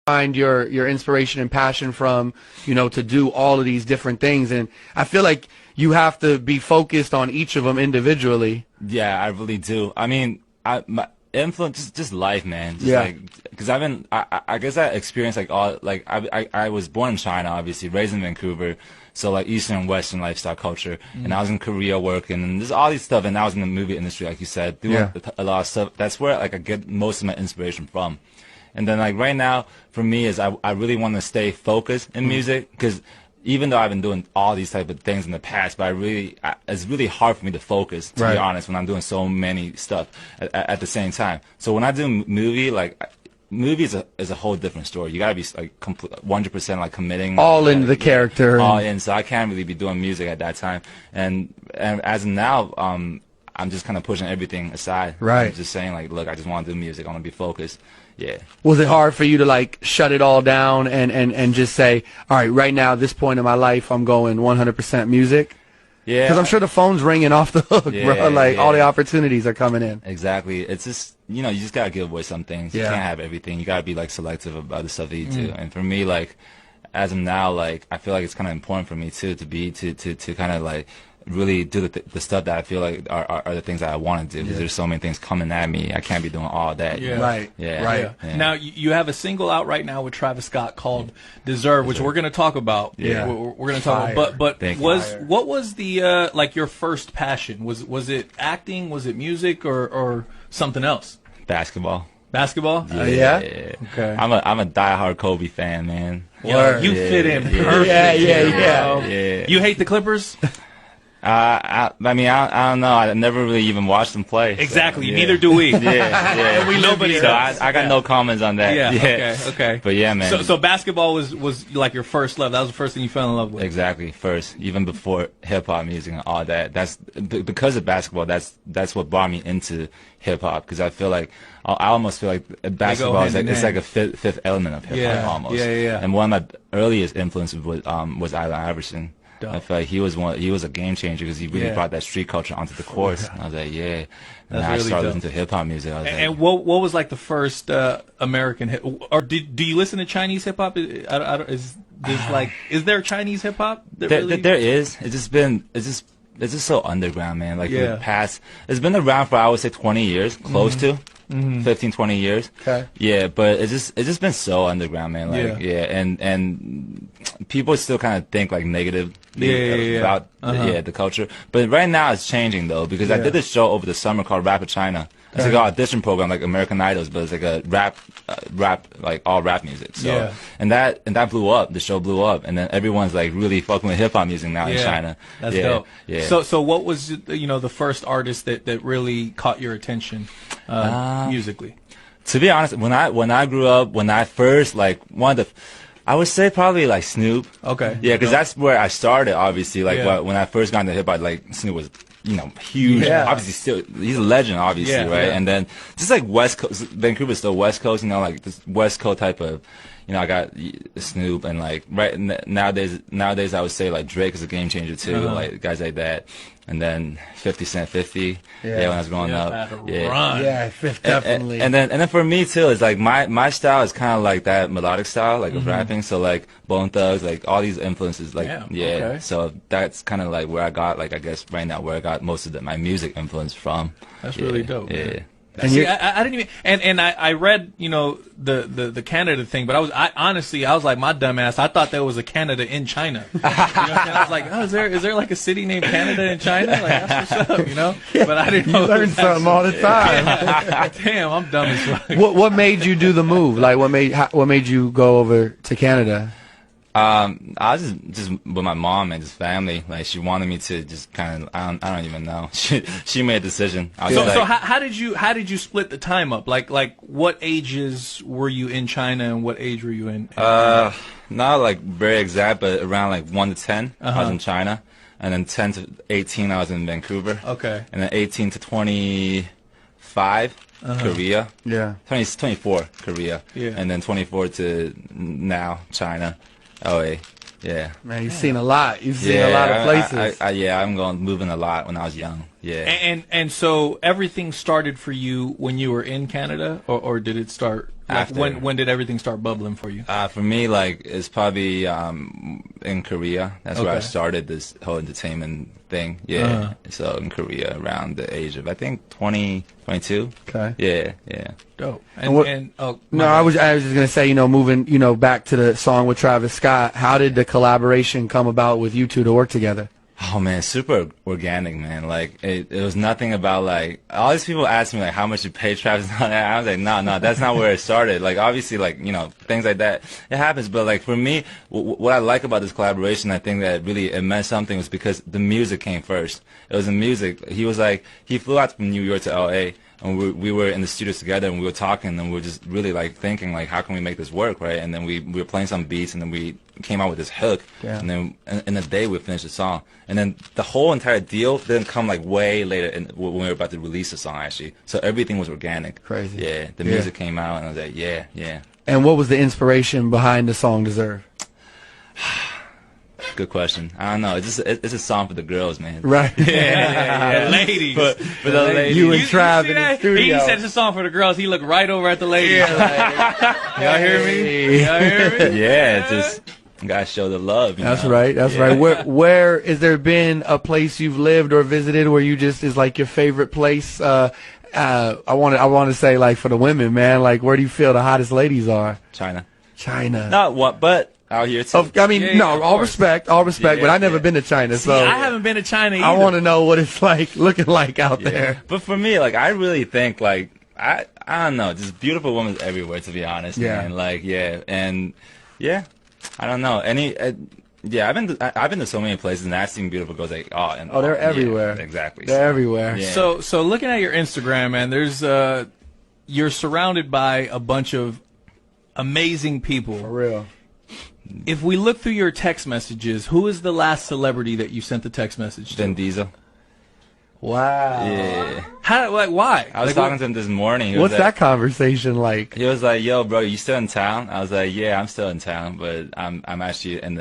find your inspiration and passion from, to do all of these different things. And I feel like you have to be focused on each of them individually. Yeah, I really do. I mean, my influence, just life, man. Just Yeah. Because I guess I experienced I was born in China, obviously, raised in Vancouver. So like Eastern and Western lifestyle culture, and I was in Korea working, and there's all these stuff, and I was in the movie industry, like you said, doing a lot of stuff. That's where I get most of my inspiration from. And then right now, for me, is I really want to stay focused in music, because even though I've been doing all these type of things in the past, but it's really hard for me to focus, to be honest, when I'm doing so many stuff at the same time. So when I do movie is a whole different story. You gotta be 100% committing, all in the character, all in. So I can't really be doing music at that time. And as of now, I'm just kind of pushing everything aside. Right. I'm just saying look, I just want to do music. I want to be focused. Yeah. Was it hard for you to shut it all down and just say, all right now, this point in my life, I'm going 100% music? Yeah. Because I'm sure the phone's ringing off the hook, bro. All the opportunities are coming in. Exactly. It's just, you just gotta give away some things. You can't have everything. You gotta be selective about the stuff that you do. And for me, as of now, I feel like it's kind of important for me too to kind of really do the stuff that I feel like are the things that I want to do, because there's so many things coming at me. I can't be doing all that. Yeah. Right. Yeah. Right. Yeah. Now you have a single out right now with Travis Scott called "Deserve," which we're going to talk about. Yeah. We're going to talk about. But what was the your first passion? Was it acting? Was it music or something else? Basketball. Basketball? Yeah. Okay. I'm a diehard Kobe fan, man. Yo, you fit in perfect. Yeah. You hate the Clippers? I don't know. I never really even watched them play. Exactly. So, Neither do we. Yeah. Nobody. So I got no comments on that. Yeah. Okay. But yeah, man. So basketball was your first love. That was the first thing you fell in love with. Exactly. First, even before hip hop music and all that. That's because of basketball. That's what brought me into hip hop, because I almost feel like basketball is it's like a fifth element of hip hop almost. Yeah. And one of my earliest influences was Allen Iverson. I feel like he was a game changer, because he really brought that street culture onto the course. And I was like, yeah. And I started listening to hip hop music. I was and what was the first American hip? Or do you listen to Chinese hip hop? Is there Chinese hip hop? There is. It's just so underground, man. In the past, it's been around for, I would say, 20 years, close to 15, 20 years. Okay. Yeah, but it's just been so underground, man. And people still kind of think negative about the culture. But right now it's changing though, because I did this show over the summer called Rap of China. It's an audition program like American Idols, but it's a rap, all rap music. So and that blew up. The show blew up, and then everyone's really fucking with hip hop music now in China. That's dope. Yeah. So what was the first artist that really caught your attention musically? To be honest, when I grew up, when I first I would say probably Snoop. Okay. Yeah, because that's where I started. Obviously, when I first got into hip hop, Snoop was huge. Yeah. Obviously, still he's a legend. Obviously, right? And then just West Coast, Vancouver's still West Coast. This West Coast type of. I got Snoop, and nowadays I would say Drake is a game changer too. Guys like that. And then 50 Cent, 50. Yeah, when I was growing up. Yeah, Fifth definitely. And then for me too, it's my style is kind of that melodic style, of rapping. So Bone Thugs, all these influences, okay. So that's kind of where I got, I guess right now, where I got most of my music influence from. That's really dope. Yeah. Man. And see, I didn't even, and I read, the Canada thing, but honestly, I was like, my dumb ass, I thought there was a Canada in China. I was like, oh, is there a city named Canada in China? That's what's up, But I didn't know. You learn something all the time. Damn, I'm dumb as fuck. What made you do the move? What made you go over to Canada? I was just with my mom and just family. She wanted me to just kind of, I don't even know. She made a decision. So how did you split the time up? What ages were you in China and what age were you in? Not very exact, but around 1 to 10, I was in China, and then 10 to 18, I was in Vancouver. Okay. And then 18 to 25. Korea. Yeah. 24, Korea. Yeah. And then 24 to now, China. LA, yeah. Man, you've seen a lot. You've seen a lot of places. I'm moving a lot when I was young. Yeah. And so everything started for you when you were in Canada, or did it start Like After. when did everything start bubbling for you? For me, like, it's probably in Korea. That's where I started this whole entertainment thing. Yeah. So in Korea, around the age of, I think, 20, 22. Okay. Yeah. Dope. No, I was just gonna say, moving, back to the song with Travis Scott. How did the collaboration come about with you two to work together? Oh man, super organic, man. Like it was nothing about like all these people ask me like how much you pay Travis and all that. I was like, no, that's not where it started. Like obviously, like things like that, it happens. But like for me, what I like about this collaboration, I think that really it meant something was because the music came first. It was the music. He was like he flew out from New York to L.A. and we were in the studio together and we were talking and we were just really like thinking like how can we make this work, right? And then we were playing some beats and then we came out with this hook. Yeah. And then in a day we finished the song. And then the whole entire deal didn't come like way later when we were about to release the song actually. So everything was organic. Crazy. Yeah. The music came out and I was like, yeah. And what was the inspiration behind the song Deserve? Good question. I don't know. It's a song for the girls, man. Right. Yeah, ladies. For the ladies. You and Trav in the studio. He said it's a song for the girls. He looked right over at the ladies. Y'all hear me? Y'all hear me? Yeah, just gotta show the love. That's right. That's right. Where has there been a place you've lived or visited where you just is like your favorite place? I want to say like for the women, man. Like where do you feel the hottest ladies are? China. Not what, but out here too. I mean, all respect, but I've never been to China, so I haven't been to China either. I want to know what it's like, looking like out there. But for me, like, I really think, like, I don't know, just beautiful women everywhere, to be honest, man. Like, and I don't know. I've been to so many places, and I've seen beautiful girls, like, they're everywhere. Yeah, exactly. They're everywhere. Yeah. So looking at your Instagram, man, there's you're surrounded by a bunch of amazing people. For real. If we look through your text messages, who is the last celebrity that you sent the text message to? Vin Diesel. Wow. Yeah. Why? I was talking to him this morning. What's that conversation like? He was like, "Yo, bro, you still in town?" I was like, "Yeah, I'm still in town, but I'm actually in